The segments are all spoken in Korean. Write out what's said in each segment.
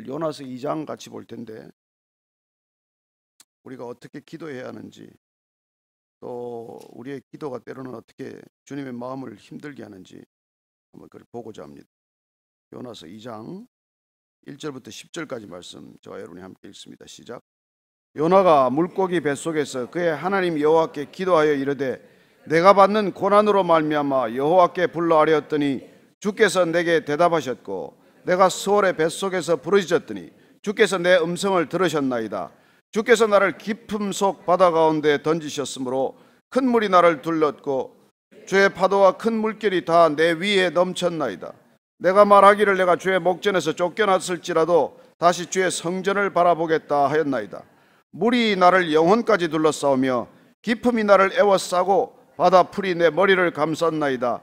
요나서 2장 같이 볼 텐데, 우리가 어떻게 기도해야 하는지, 또 우리의 기도가 때로는 어떻게 주님의 마음을 힘들게 하는지 한번 그걸 보고자 합니다. 요나서 2장 1절부터 10절까지 말씀 저와 여러분이 함께 읽습니다. 시작. 요나가 물고기 뱃속에서 그의 하나님 여호와께 기도하여 이르되 내가 받는 고난으로 말미암아 여호와께 불러 아뢰었더니 주께서 내게 대답하셨고 내가 수월의 뱃속에서 부르짖었더니 주께서 내 음성을 들으셨나이다. 주께서 나를 깊음 속 바다 가운데 던지셨으므로 큰 물이 나를 둘렀고 주의 파도와 큰 물결이 다 내 위에 넘쳤나이다. 내가 말하기를 내가 주의 목전에서 쫓겨났을지라도 다시 주의 성전을 바라보겠다 하였나이다. 물이 나를 영혼까지 둘러싸우며 깊음이 나를 에워싸고 바다 풀이 내 머리를 감쌌나이다.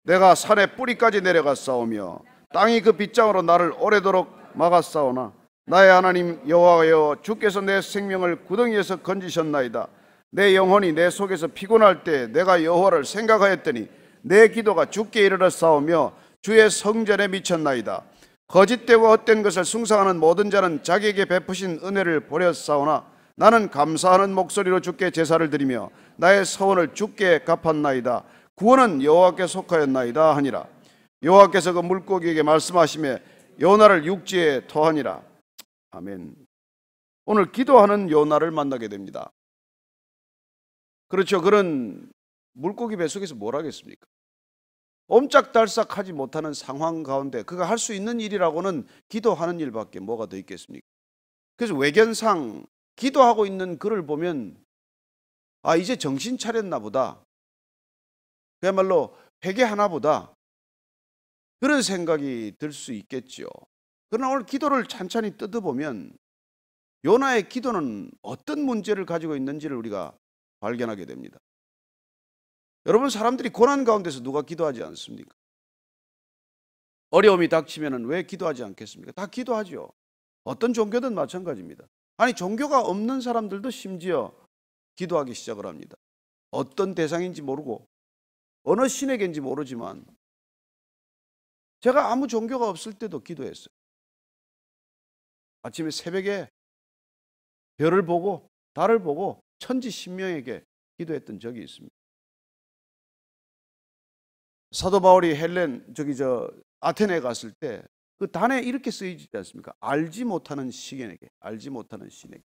내가 산의 뿌리까지 내려갔사오며 땅이 그 빗장으로 나를 오래도록 막았사오나 나의 하나님 여호와여 주께서 내 생명을 구덩이에서 건지셨나이다. 내 영혼이 내 속에서 피곤할 때 내가 여호와를 생각하였더니 내 기도가 주께 이르렀사오며 주의 성전에 미쳤나이다. 거짓되고 헛된 것을 숭상하는 모든 자는 자기에게 베푸신 은혜를 버렸사오나 나는 감사하는 목소리로 주께 제사를 드리며 나의 서원을 주께 갚았나이다. 구원은 여호와께 속하였나이다 하니라. 여호와께서 그 물고기에게 말씀하시며 요나를 육지에 토하니라. 아멘. 오늘 기도하는 요나를 만나게 됩니다. 그렇죠. 그런 물고기 뱃속에서 뭘 하겠습니까? 옴짝달싹하지 못하는 상황 가운데 그가 할 수 있는 일이라고는 기도하는 일밖에 뭐가 더 있겠습니까? 그래서 외견상 기도하고 있는 그를 보면 아, 이제 정신 차렸나 보다, 그야말로 회개하나 보다, 그런 생각이 들 수 있겠죠. 그러나 오늘 기도를 찬찬히 뜯어보면 요나의 기도는 어떤 문제를 가지고 있는지를 우리가 발견하게 됩니다. 여러분, 사람들이 고난 가운데서 누가 기도하지 않습니까? 어려움이 닥치면 왜 기도하지 않겠습니까? 다 기도하죠. 어떤 종교든 마찬가지입니다. 아니, 종교가 없는 사람들도 심지어 기도하기 시작을 합니다. 어떤 대상인지 모르고 어느 신에게인지 모르지만 제가 아무 종교가 없을 때도 기도했어요. 아침에 새벽에 별을 보고 달을 보고 천지 신명에게 기도했던 적이 있습니다. 사도 바울이 아테네에 갔을 때 그 단에 이렇게 쓰이지 않습니까? 알지 못하는 신에게, 알지 못하는 신에게.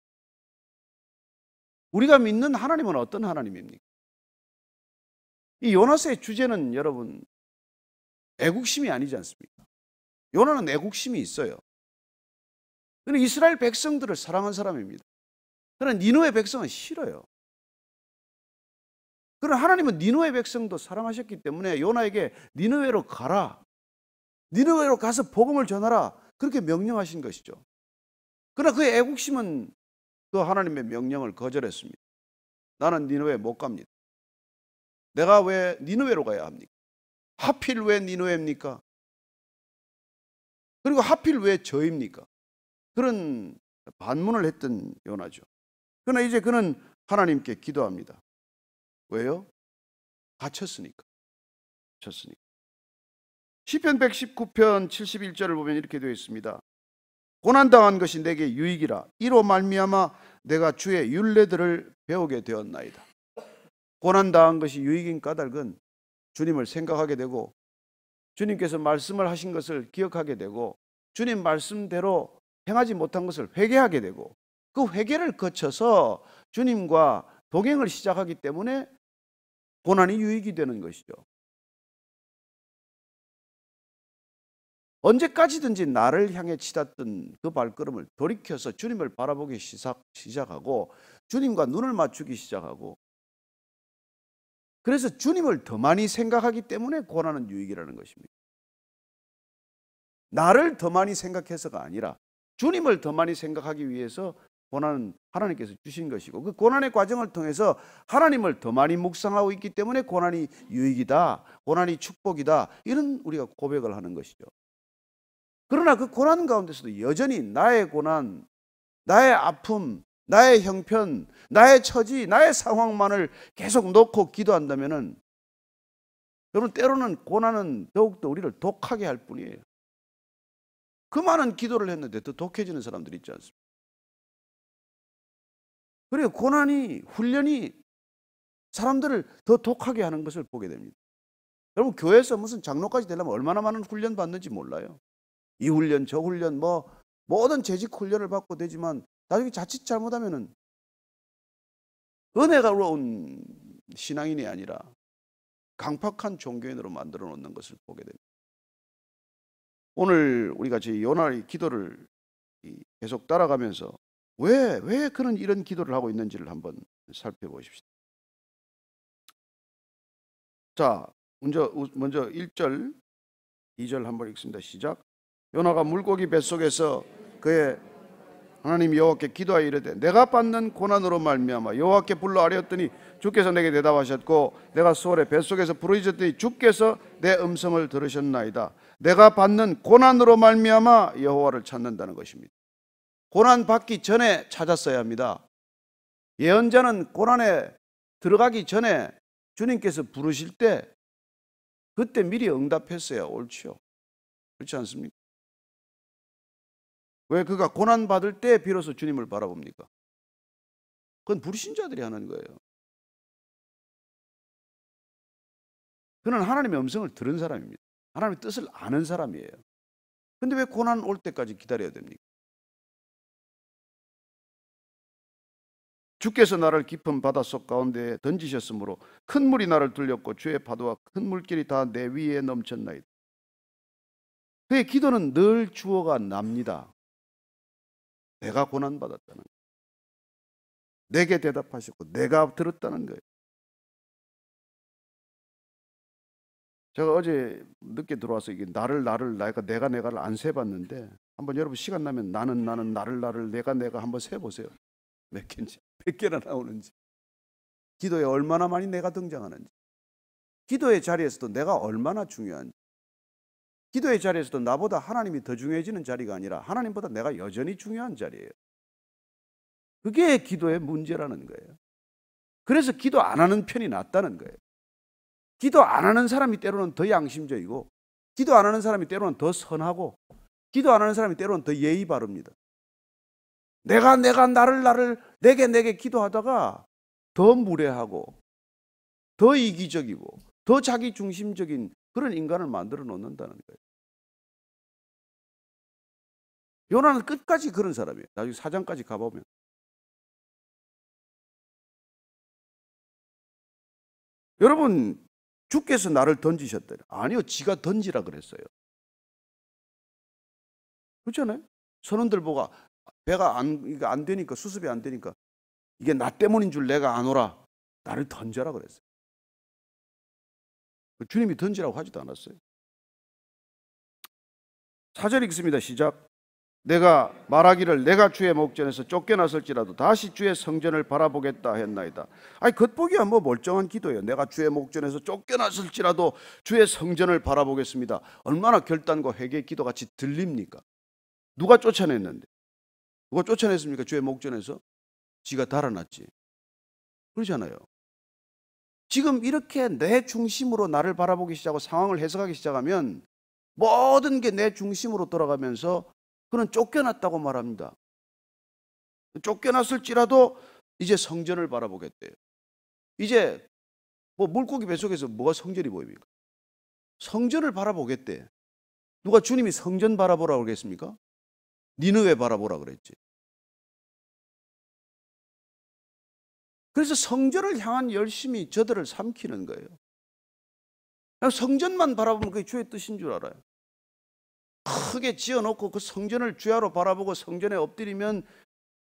우리가 믿는 하나님은 어떤 하나님입니까? 이 요나서의 주제는 여러분 애국심이 아니지 않습니까? 요나는 애국심이 있어요. 그는 이스라엘 백성들을 사랑한 사람입니다. 그러나 니느웨 백성은 싫어요. 그러나 하나님은 니느웨 백성도 사랑하셨기 때문에 요나에게 니느웨로 가라, 니느웨로 가서 복음을 전하라, 그렇게 명령하신 것이죠. 그러나 그의 애국심은 그 하나님의 명령을 거절했습니다. 나는 니느웨 못 갑니다. 내가 왜 니느웨로 가야 합니까? 하필 왜 니느웨입니까? 그리고 하필 왜 저입니까? 그런 반문을 했던 요나죠. 그러나 이제 그는 하나님께 기도합니다. 왜요? 갇혔으니까. 시편 119편 71절을 보면 이렇게 되어 있습니다. 고난당한 것이 내게 유익이라. 이로 말미암아 내가 주의 율례들을 배우게 되었나이다. 고난당한 것이 유익인 까닭은 주님을 생각하게 되고 주님께서 말씀을 하신 것을 기억하게 되고 주님 말씀대로 행하지 못한 것을 회개하게 되고 그 회개를 거쳐서 주님과 동행을 시작하기 때문에 고난이 유익이 되는 것이죠. 언제까지든지 나를 향해 치닫던 그 발걸음을 돌이켜서 주님을 바라보기 시작하고 주님과 눈을 맞추기 시작하고, 그래서 주님을 더 많이 생각하기 때문에 고난은 유익이라는 것입니다. 나를 더 많이 생각해서가 아니라 주님을 더 많이 생각하기 위해서 고난은 하나님께서 주신 것이고, 그 고난의 과정을 통해서 하나님을 더 많이 묵상하고 있기 때문에 고난이 유익이다, 고난이 축복이다, 이런 우리가 고백을 하는 것이죠. 그러나 그 고난 가운데서도 여전히 나의 고난, 나의 아픔, 나의 형편, 나의 처지, 나의 상황만을 계속 놓고 기도한다면은 여러분, 때로는 고난은 더욱더 우리를 독하게 할 뿐이에요. 그 많은 기도를 했는데 더 독해지는 사람들이 있지 않습니까? 그리고 고난이, 훈련이 사람들을 더 독하게 하는 것을 보게 됩니다. 여러분, 교회에서 무슨 장로까지 되려면 얼마나 많은 훈련 받는지 몰라요. 이 훈련, 저 훈련, 모든 재직 훈련을 받고 되지만 나중에 자칫 잘못하면은 은혜가 온 신앙인이 아니라 강팍한 종교인으로 만들어 놓는 것을 보게 됩니다. 오늘 우리가 제 요나의 기도를 계속 따라가면서 왜 그런 이런 기도를 하고 있는지를 한번 살펴보십시오. 자, 먼저 1절, 2절 한번 읽습니다. 시작. 요나가 물고기 뱃속에서 그의 하나님 여호와께 기도하여 이르되 내가 받는 고난으로 말미암아 여호와께 불러 아뢰었더니 주께서 내게 대답하셨고 내가 수월에 뱃속에서 부르짖었더니 주께서 내 음성을 들으셨나이다. 내가 받는 고난으로 말미암아 여호와를 찾는다는 것입니다. 고난 받기 전에 찾았어야 합니다. 예언자는 고난에 들어가기 전에 주님께서 부르실 때 그때 미리 응답했어야 옳지요. 그렇지 않습니까? 왜 그가 고난 받을 때 비로소 주님을 바라봅니까? 그건 불신자들이 하는 거예요. 그는 하나님의 음성을 들은 사람입니다. 하나님의 뜻을 아는 사람이에요. 근데 왜 고난 올 때까지 기다려야 됩니까? 주께서 나를 깊은 바닷속 가운데 던지셨으므로 큰 물이 나를 들렸고 주의 파도와 큰 물길이 다 내 위에 넘쳤나이다. 그의 기도는 늘 주어가 납니다. 내가 고난받았다는 거예요. 내게 대답하셨고 내가 들었다는 거예요. 제가 어제 늦게 들어와서 이게 내가를 안 세봤는데 한번 여러분 시간 나면 나는 나를 내가 한번 세보세요. 몇 개인지, 몇 개나 나오는지. 기도에 얼마나 많이 내가 등장하는지. 기도의 자리에서도 내가 얼마나 중요한지. 기도의 자리에서도 나보다 하나님이 더 중요해지는 자리가 아니라 하나님보다 내가 여전히 중요한 자리예요. 그게 기도의 문제라는 거예요. 그래서 기도 안 하는 편이 낫다는 거예요. 기도 안 하는 사람이 때로는 더 양심적이고 기도 안 하는 사람이 때로는 더 선하고 기도 안 하는 사람이 때로는 더 예의 바릅니다. 내가 나를 내게 기도하다가 더 무례하고 더 이기적이고 더 자기 중심적인 그런 인간을 만들어 놓는다는 거예요. 요나는 끝까지 그런 사람이에요. 나중에 4장까지 가보면. 여러분, 주께서 나를 던지셨대요. 아니요, 지가 던지라 그랬어요. 그렇잖아요? 선원들 보고 배가 안 되니까, 수습이 안 되니까 이게 나 때문인 줄 내가 안 오라. 나를 던져라 그랬어요. 주님이 던지라고 하지도 않았어요. 4절 읽습니다. 시작. 내가 말하기를 내가 주의 목전에서 쫓겨났을지라도 다시 주의 성전을 바라보겠다 했나이다. 아니, 겉보기야 뭐 멀쩡한 기도예요. 내가 주의 목전에서 쫓겨났을지라도 주의 성전을 바라보겠습니다. 얼마나 결단과 회개의 기도같이 들립니까? 누가 쫓아냈는데? 누가 쫓아냈습니까? 주의 목전에서? 지가 달아났지. 그러잖아요. 지금 이렇게 내 중심으로 나를 바라보기 시작하고 상황을 해석하기 시작하면 모든 게 내 중심으로 돌아가면서 그는 쫓겨났다고 말합니다. 쫓겨났을지라도 이제 성전을 바라보겠대요. 이제 뭐 물고기 뱃속에서 뭐가 성전이 보입니까? 성전을 바라보겠대. 누가 주님이 성전 바라보라고 그랬습니까? 니느웨 바라보라 그랬지. 그래서 성전을 향한 열심이 저들을 삼키는 거예요. 그냥 성전만 바라보면 그게 주의 뜻인 줄 알아요. 크게 지어놓고 그 성전을 주야로 바라보고 성전에 엎드리면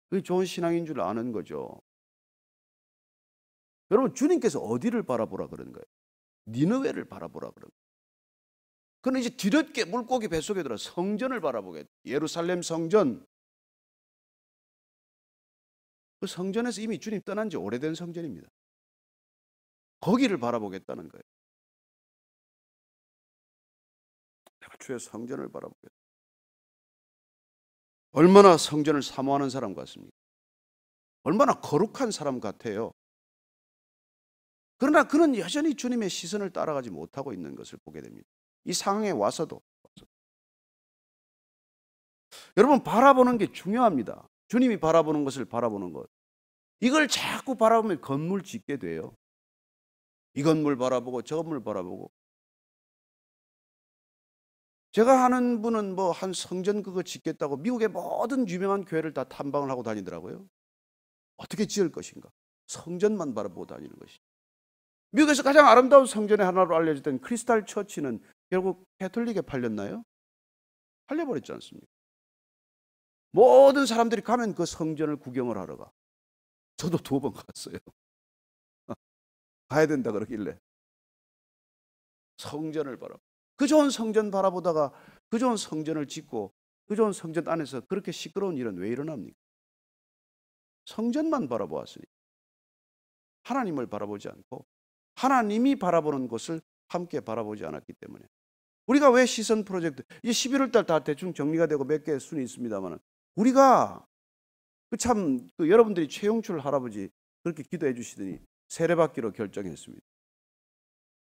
그게 좋은 신앙인 줄 아는 거죠. 여러분, 주님께서 어디를 바라보라 그런 거예요? 니느웨를 바라보라 그런 거예요. 그는 이제 뒤늦게 물고기 뱃속에 들어 성전을 바라보겠다. 예루살렘 성전. 그 성전에서 이미 주님 떠난 지 오래된 성전입니다. 거기를 바라보겠다는 거예요. 내가 주의 성전을 바라보겠다. 얼마나 성전을 사모하는 사람 같습니까? 얼마나 거룩한 사람 같아요. 그러나 그는 여전히 주님의 시선을 따라가지 못하고 있는 것을 보게 됩니다. 이 상황에 와서도. 여러분 바라보는 게 중요합니다. 주님이 바라보는 것을 바라보는 것. 이걸 자꾸 바라보면 건물 짓게 돼요. 이 건물 바라보고 저 건물 바라보고. 제가 아는 분은 뭐 한 성전 그거 짓겠다고 미국의 모든 유명한 교회를 다 탐방을 하고 다니더라고요. 어떻게 지을 것인가? 성전만 바라보고 다니는 것이. 미국에서 가장 아름다운 성전의 하나로 알려졌던 크리스탈 처치는 결국 캐톨릭에 팔렸나요? 팔려버렸지 않습니까? 모든 사람들이 가면 그 성전을 구경을 하러 가. 저도 2번 갔어요. 가야 된다 그러길래. 성전을 바라보고. 그 좋은 성전 바라보다가 그 좋은 성전을 짓고 그 좋은 성전 안에서 그렇게 시끄러운 일은 왜 일어납니까? 성전만 바라보았으니 하나님을 바라보지 않고 하나님이 바라보는 것을 함께 바라보지 않았기 때문에. 우리가 왜 시선 프로젝트 이제 11월 달 다 대충 정리가 되고 몇 개의 순위 있습니다만 우리가 그 여러분들이 최용출 할아버지 그렇게 기도해 주시더니 세례받기로 결정했습니다.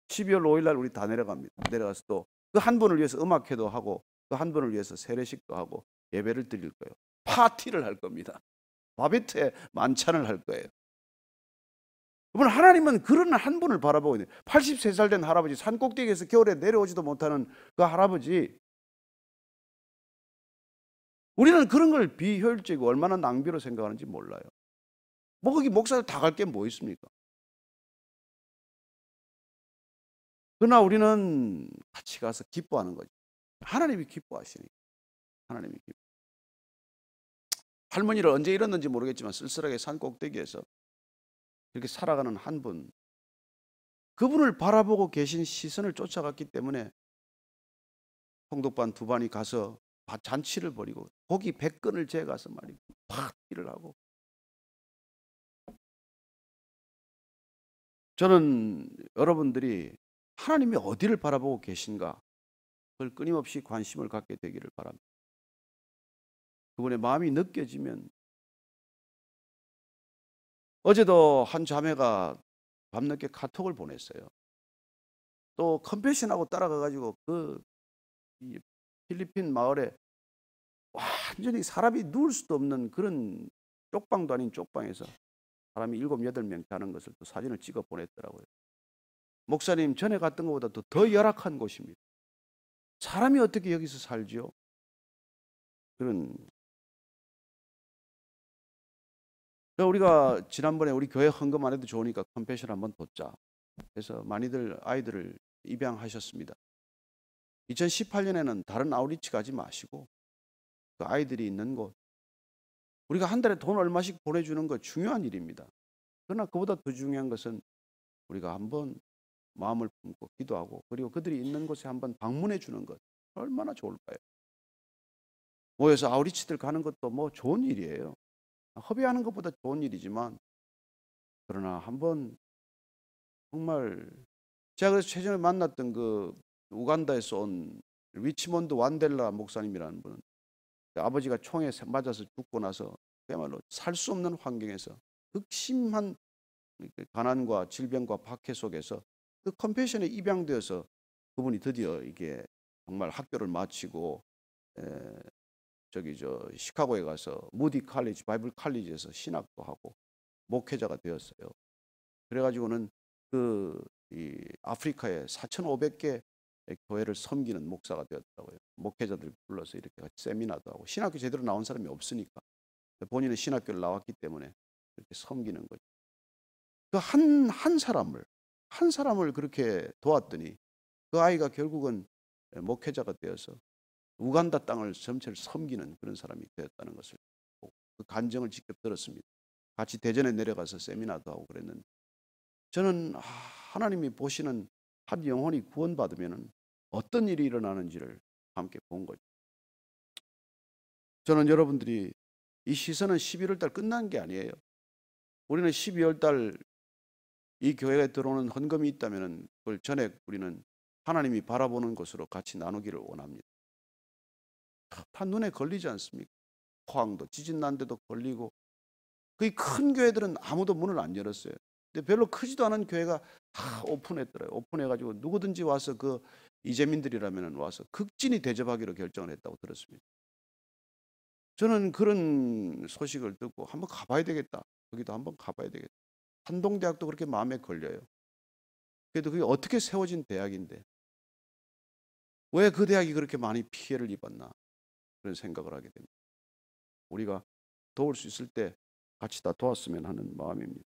12월 5일 날 우리 다 내려갑니다. 내려가서 또 그 한 분을 위해서 음악회도 하고 그 한 분을 위해서 세례식도 하고 예배를 드릴 거예요. 파티를 할 겁니다. 바베트에 만찬을 할 거예요. 여러분 하나님은 그런 한 분을 바라보고 있는 83살 된 할아버지 산꼭대기에서 겨울에 내려오지도 못하는 그 할아버지 우리는 그런 걸 비효율적이고 얼마나 낭비로 생각하는지 몰라요. 뭐 거기 목사들 다 갈 게 뭐 있습니까? 그러나 우리는 같이 가서 기뻐하는 거죠. 하나님이 기뻐하시니까. 하나님이 기뻐. 할머니를 언제 잃었는지 모르겠지만 쓸쓸하게 산 꼭대기에서 이렇게 살아가는 한 분. 그분을 바라보고 계신 시선을 쫓아갔기 때문에 홍독반 2반이 가서 잔치를 벌이고 고기 100건을 재가서 말이고 파티를 하고. 저는 여러분들이 하나님이 어디를 바라보고 계신가 그걸 끊임없이 관심을 갖게 되기를 바랍니다. 그분의 마음이 느껴지면 어제도 한 자매가 밤늦게 카톡을 보냈어요. 또 컨페션하고 따라가가지고 이 필리핀 마을에 완전히 사람이 누울 수도 없는 그런 쪽방도 아닌 쪽방에서 사람이 7, 8명 자는 것을 또 사진을 찍어 보냈더라고요. 목사님 전에 갔던 것보다 더 열악한 곳입니다. 사람이 어떻게 여기서 살지요? 우리가 지난번에 우리 교회 헌금 안 해도 좋으니까 컨페션 한번 뒀자. 그래서 많이들 아이들을 입양하셨습니다. 2018년에는 다른 아웃리치 가지 마시고 그 아이들이 있는 곳 우리가 한 달에 돈 얼마씩 보내주는 거 중요한 일입니다. 그러나 그보다 더 중요한 것은 우리가 한번 마음을 품고 기도하고 그리고 그들이 있는 곳에 한번 방문해 주는 것 얼마나 좋을까요? 모여서 아웃리치들 가는 것도 뭐 좋은 일이에요. 허비하는 것보다 좋은 일이지만 그러나 한번 정말 제가 그래서 최근에 만났던 그 우간다에서 온 리치몬드 완델라 목사님이라는 분은 아버지가 총에 맞아서 죽고 나서 그야말로 살 수 없는 환경에서 극심한 가난과 질병과 박해 속에서 그 컴패션에 입양되어서 그분이 드디어 이게 정말 학교를 마치고 시카고에 가서 무디 칼리지 바이블 칼리지에서 신학도 하고 목회자가 되었어요. 그래가지고는 이 아프리카에 4,500개 교회를 섬기는 목사가 되었다고요. 목회자들 불러서 이렇게 같이 세미나도 하고 신학교 제대로 나온 사람이 없으니까 본인은 신학교를 나왔기 때문에 이렇게 섬기는 거죠. 그 한 사람을 그렇게 도왔더니 그 아이가 결국은 목회자가 되어서 우간다 땅을 전체를 섬기는 그런 사람이 되었다는 것을 보고 그 간증을 직접 들었습니다. 같이 대전에 내려가서 세미나도 하고 그랬는데 저는 하나님이 보시는 한 영혼이 구원받으면 어떤 일이 일어나는지를 함께 본 거죠. 저는 여러분들이 이 시선은 11월 달 끝난 게 아니에요. 우리는 12월 달 이 교회에 들어오는 헌금이 있다면 그걸 전액 우리는 하나님이 바라보는 것으로 같이 나누기를 원합니다. 다 눈에 걸리지 않습니까? 포항도 지진 난 데도 걸리고 거의 큰 교회들은 아무도 문을 안 열었어요. 근데 별로 크지도 않은 교회가 다 오픈했더라고요. 오픈해가지고 누구든지 와서 그 이재민들이라면 와서 극진히 대접하기로 결정을 했다고 들었습니다. 저는 그런 소식을 듣고 한번 가봐야 되겠다. 거기도 한번 가봐야 되겠다. 한동대학도 그렇게 마음에 걸려요. 그래도 그게 어떻게 세워진 대학인데 왜 그 대학이 그렇게 많이 피해를 입었나 그런 생각을 하게 됩니다. 우리가 도울 수 있을 때 같이 다 도왔으면 하는 마음입니다.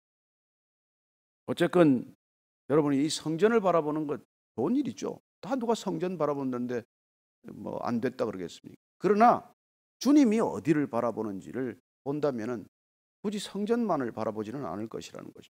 어쨌건 여러분이 이 성전을 바라보는 것 좋은 일이죠. 다 누가 성전 바라보는데 뭐 안 됐다 그러겠습니까? 그러나 주님이 어디를 바라보는지를 본다면은 굳이 성전만을 바라보지는 않을 것이라는 거죠.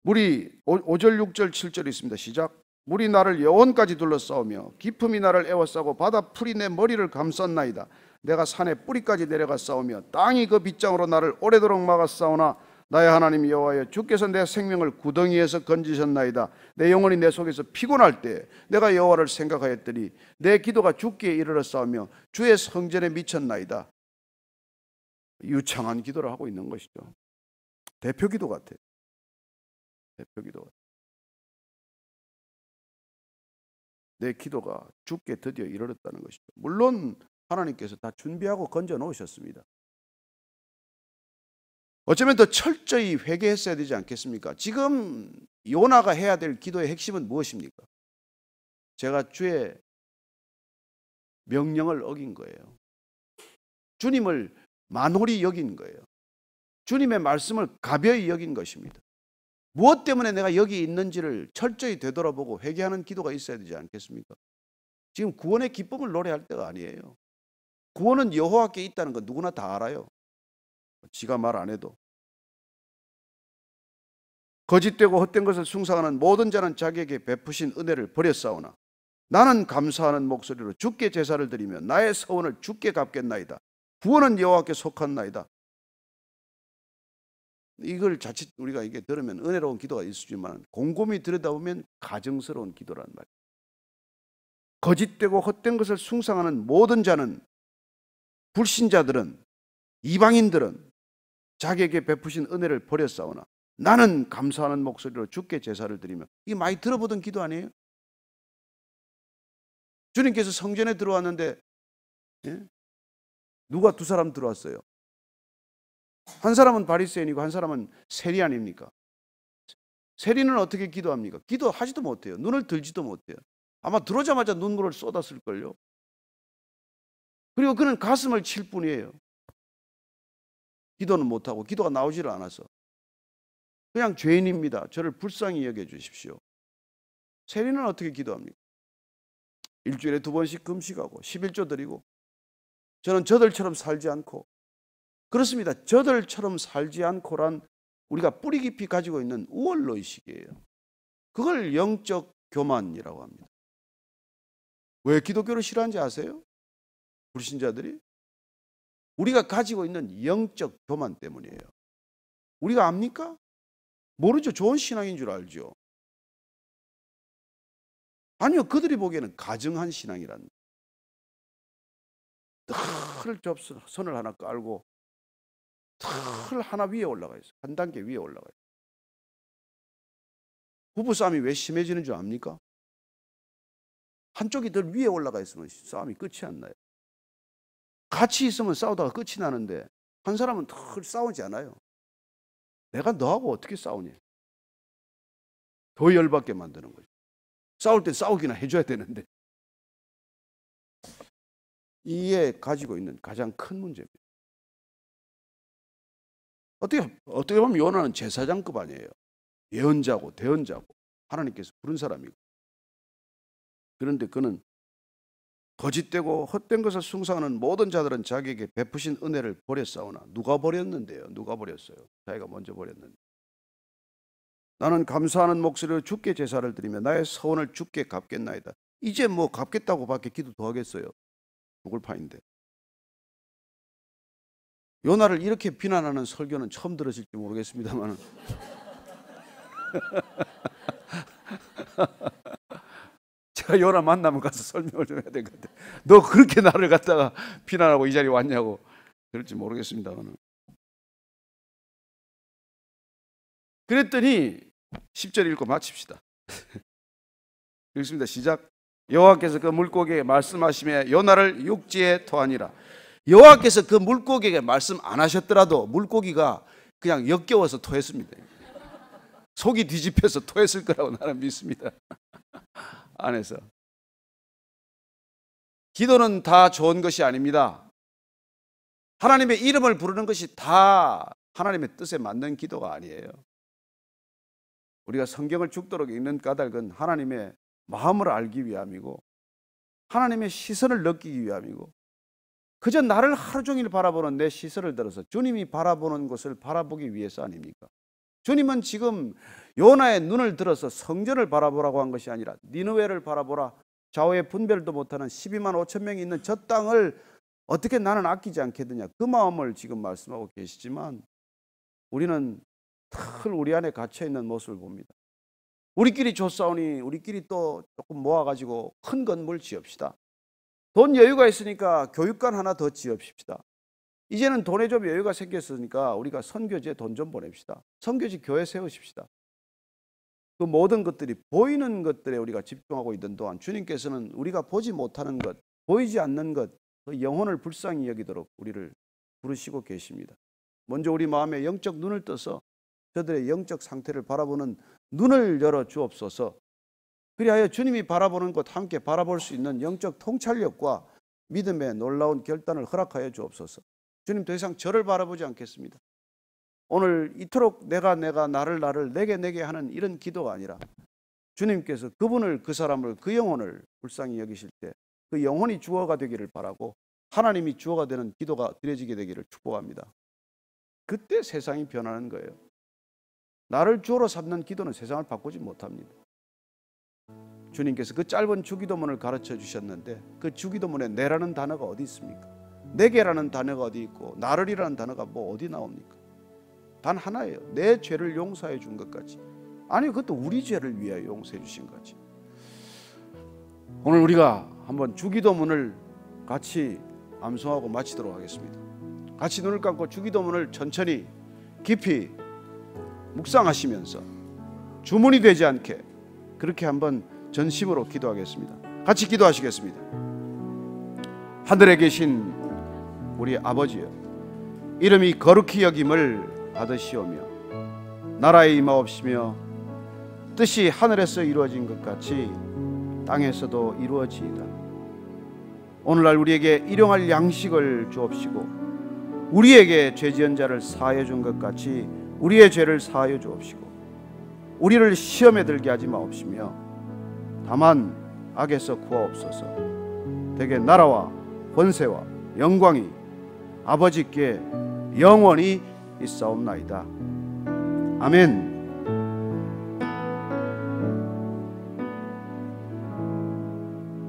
물이 5절, 6절, 7절 있습니다. 시작. 물이 나를 영혼까지 둘러싸우며 깊음이 나를 에워싸고 바다 풀이 내 머리를 감쌌나이다. 내가 산의 뿌리까지 내려가 싸우며 땅이 그 빗장으로 나를 오래도록 막아 싸우나 나의 하나님 여호와여, 주께서 내 생명을 구덩이에서 건지셨나이다. 내 영혼이 내 속에서 피곤할 때 내가 여호와를 생각하였더니 내 기도가 주께 이르러 싸우며 주의 성전에 미쳤나이다. 유창한 기도를 하고 있는 것이죠. 대표 기도 같아요. 대표 기도 같아요. 내 기도가 주께 드디어 이르렀다는 것이죠. 물론 하나님께서 다 준비하고 건져 놓으셨습니다. 어쩌면 더 철저히 회개했어야 되지 않겠습니까? 지금 요나가 해야 될 기도의 핵심은 무엇입니까? 제가 주의 명령을 어긴 거예요. 주님을 만홀히 여긴 거예요. 주님의 말씀을 가벼이 여긴 것입니다. 무엇 때문에 내가 여기 있는지를 철저히 되돌아보고 회개하는 기도가 있어야 되지 않겠습니까? 지금 구원의 기쁨을 노래할 때가 아니에요. 구원은 여호와께 있다는 거 누구나 다 알아요. 지가 말 안 해도. 거짓되고 헛된 것을 숭상하는 모든 자는 자기에게 베푸신 은혜를 버렸사오나 나는 감사하는 목소리로 주께 제사를 드리며 나의 서원을 주께 갚겠나이다. 구원은 여호와께 속한나이다. 이걸 자칫 우리가 이게 들으면 은혜로운 기도가 있지만 곰곰이 들여다보면 가증스러운 기도란 말이에요. 거짓되고 헛된 것을 숭상하는 모든 자는, 불신자들은, 이방인들은 자기에게 베푸신 은혜를 버렸사오나 나는 감사하는 목소리로 주께 제사를 드리며, 이게 많이 들어보던 기도 아니에요? 주님께서 성전에 들어왔는데 누가 두 사람 들어왔어요? 한 사람은 바리새인이고 한 사람은 세리 아닙니까? 세리는 어떻게 기도합니까? 기도하지도 못해요. 눈을 들지도 못해요. 아마 들어오자마자 눈물을 쏟았을걸요. 그리고 그는 가슴을 칠 뿐이에요. 기도는 못하고 기도가 나오지를 않아서 그냥 죄인입니다. 저를 불쌍히 여겨주십시오. 세리는 어떻게 기도합니까? 일주일에 2번씩 금식하고 11조 드리고, 저는 저들처럼 살지 않고, 그렇습니다. 저들처럼 살지 않고란 우리가 뿌리 깊이 가지고 있는 우월의식이에요. 그걸 영적 교만이라고 합니다. 왜 기독교를 싫어하는지 아세요? 불신자들이? 우리가 가지고 있는 영적 교만 때문이에요. 우리가 압니까? 모르죠. 좋은 신앙인 줄 알죠. 아니요, 그들이 보기에는 가증한 신앙이란. 늘 선을 하나 깔고 틀 하나 위에 올라가 있어요. 한 단계 위에 올라가 있어요. 부부싸움이 왜 심해지는 줄 압니까? 한쪽이 더 위에 올라가 있으면 싸움이 끝이 안 나요. 같이 있으면 싸우다가 끝이 나는데 한 사람은 덜 싸우지 않아요. 내가 너하고 어떻게 싸우냐? 더 열받게 만드는 거죠. 싸울 때 싸우기나 해줘야 되는데. 이게 가지고 있는 가장 큰 문제입니다. 어떻게 보면 요나는 제사장급 아니에요. 예언자고 대언자고 하나님께서 부른 사람이고. 그런데 그는 거짓되고 헛된 것을 숭상하는 모든 자들은 자기에게 베푸신 은혜를 버렸사오나, 누가 버렸는데요? 누가 버렸어요? 자기가 먼저 버렸는데. 나는 감사하는 목소리로 주께 제사를 드리며 나의 서원을 주께 갚겠나이다. 이제 뭐 갚겠다고 밖에 기도 더 하겠어요? 죽을 판인데. 요나를 이렇게 비난하는 설교는 처음 들으실지 모르겠습니다만 제가 요나 만나면 가서 설명을 좀 해야 될 것 같아요. 너 그렇게 나를 갖다가 비난하고 이 자리에 왔냐고. 그럴지 모르겠습니다만. 그랬더니 10절 읽고 마칩시다. 읽습니다. 시작. 여호와께서 그 물고기에게 말씀하시며 요나를 육지에 토하니라. 여호와께서 그 물고기에게 말씀 안 하셨더라도 물고기가 그냥 역겨워서 토했습니다. 속이 뒤집혀서 토했을 거라고 나는 믿습니다. 안에서. 기도는 다 좋은 것이 아닙니다. 하나님의 이름을 부르는 것이 다 하나님의 뜻에 맞는 기도가 아니에요. 우리가 성경을 죽도록 읽는 까닭은 하나님의 마음을 알기 위함이고 하나님의 시선을 느끼기 위함이고 그저 나를 하루 종일 바라보는 내 시선을 들어서 주님이 바라보는 것을 바라보기 위해서 아닙니까? 주님은 지금 요나의 눈을 들어서 성전을 바라보라고 한 것이 아니라 니느웨를 바라보라. 좌우에 분별도 못하는 12만 5천 명이 있는 저 땅을 어떻게 나는 아끼지 않겠느냐, 그 마음을 지금 말씀하고 계시지만 우리는 늘 우리 안에 갇혀있는 모습을 봅니다. 우리끼리 조싸우니 우리끼리 또 조금 모아가지고 큰 건물 지읍시다. 돈 여유가 있으니까 교육관 하나 더 지읍시다. 이제는 돈에 좀 여유가 생겼으니까 우리가 선교지에 돈 좀 보냅시다. 선교지 교회 세우십시다. 그 모든 것들이 보이는 것들에 우리가 집중하고 있는 동안 주님께서는 우리가 보지 못하는 것, 보이지 않는 것, 그 영혼을 불쌍히 여기도록 우리를 부르시고 계십니다. 먼저 우리 마음에 영적 눈을 떠서 저들의 영적 상태를 바라보는 눈을 열어 주옵소서. 그리하여 주님이 바라보는 것 함께 바라볼 수 있는 영적 통찰력과 믿음의 놀라운 결단을 허락하여 주옵소서. 주님, 더 이상 저를 바라보지 않겠습니다. 오늘 이토록 내가 나를 내게 하는 이런 기도가 아니라 주님께서 그분을, 그 사람을, 그 영혼을 불쌍히 여기실 때 그 영혼이 주어가 되기를 바라고 하나님이 주어가 되는 기도가 드려지게 되기를 축복합니다. 그때 세상이 변하는 거예요. 나를 주어로 삼는 기도는 세상을 바꾸지 못합니다. 주님께서 그 짧은 주기도문을 가르쳐 주셨는데 그 주기도문에 내라는 단어가 어디 있습니까? 내게라는 단어가 어디 있고 나를이라는 단어가 뭐 어디 나옵니까? 단 하나예요. 내 죄를 용서해 준 것까지. 아니, 그것도 우리 죄를 위하여 용서해 주신 거지. 오늘 우리가 한번 주기도문을 같이 암송하고 마치도록 하겠습니다. 같이 눈을 감고 주기도문을 천천히 깊이 묵상하시면서 주문이 되지 않게 그렇게 한번 전심으로 기도하겠습니다. 같이 기도하시겠습니다. 하늘에 계신 우리 아버지여, 이름이 거룩히 여김을 받으시오며 나라의 임하옵시며 뜻이 하늘에서 이루어진 것 같이 땅에서도 이루어지이다. 오늘날 우리에게 일용할 양식을 주옵시고 우리에게 죄지은 자를 사하여 준 것 같이 우리의 죄를 사하여 주옵시고 우리를 시험에 들게 하지 마옵시며 다만 악에서 구하옵소서. 대개 나라와 권세와 영광이 아버지께 영원히 있사옵나이다. 아멘.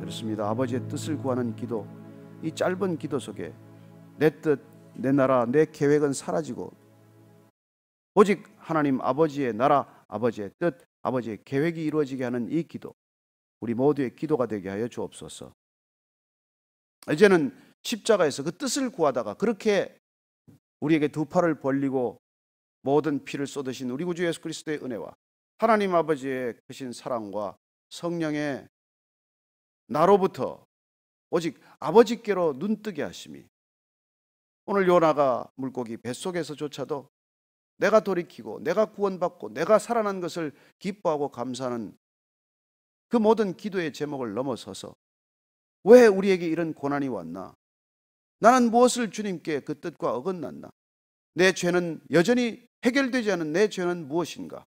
그렇습니다. 아버지의 뜻을 구하는 기도, 이 짧은 기도 속에 내 뜻, 내 나라, 내 계획은 사라지고 오직 하나님 아버지의 나라, 아버지의 뜻, 아버지의 계획이 이루어지게 하는 이 기도, 우리 모두의 기도가 되게 하여 주옵소서. 이제는 십자가에서 그 뜻을 구하다가 그렇게 우리에게 두 팔을 벌리고 모든 피를 쏟으신 우리 구주 예수 그리스도의 은혜와 하나님 아버지의 크신 사랑과 성령의 나로부터 오직 아버지께로 눈뜨게 하심이, 오늘 요나가 물고기 뱃속에서조차도 내가 돌이키고 내가 구원받고 내가 살아난 것을 기뻐하고 감사하는 그 모든 기도의 제목을 넘어서서 왜 우리에게 이런 고난이 왔나? 나는 무엇을 주님께 그 뜻과 어긋났나? 내 죄는 여전히 해결되지 않은 내 죄는 무엇인가?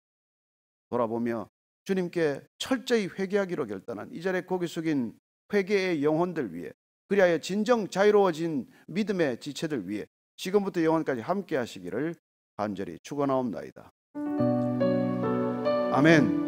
돌아보며 주님께 철저히 회개하기로 결단한 이 자리에 고개 숙인 회개의 영혼들 위해, 그리하여 진정 자유로워진 믿음의 지체들 위해 지금부터 영원까지 함께 하시기를 간절히 축원하옵나이다. 아멘.